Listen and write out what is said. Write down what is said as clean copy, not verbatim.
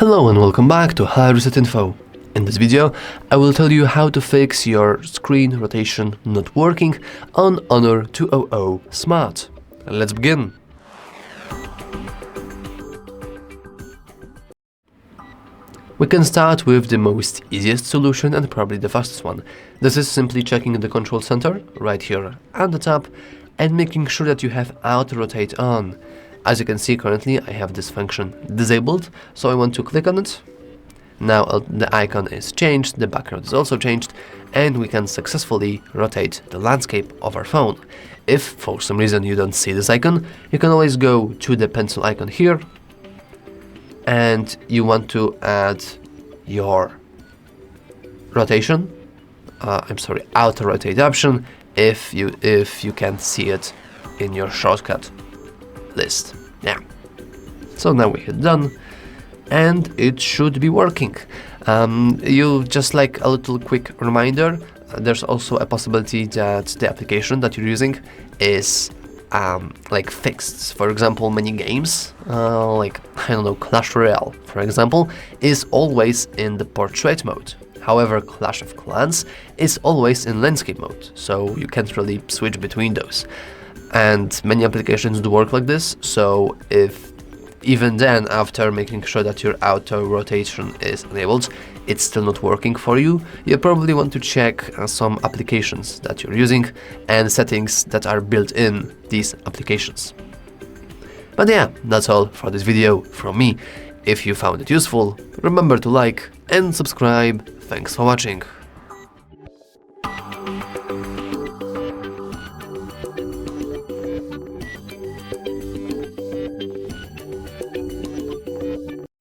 Hello and welcome back to HardReset.Info. In this video, I will tell you how to fix your screen rotation not working on Honor 200 Smart. Let's begin. We can start with the most easiest solution and probably the fastest one. This is simply checking the control center right here at the top and making sure that you have auto rotate on. As you can see, currently I have this function disabled, so I want to click on it. Now the icon is changed, the background is also changed, and we can successfully rotate the landscape of our phone. If for some reason you don't see this icon, you can always go to the pencil icon here, and you want to add your rotation, auto rotate option if you can see it in your shortcut list. Yeah. So now we hit done, and it should be working. You just like a little quick reminder. There's also a possibility that the application that you're using is like fixed. For example, many games, like I don't know, Clash Royale, for example, is always in the portrait mode. However, Clash of Clans is always in landscape mode, so you can't really switch between those. And many applications do work like this, so if even then, after making sure that your auto rotation is enabled, it's still not working for you, you probably want to check some applications that you're using and settings that are built in these applications. But yeah, that's all for this video from me. If you found it useful, remember to like and subscribe. Thanks for watching.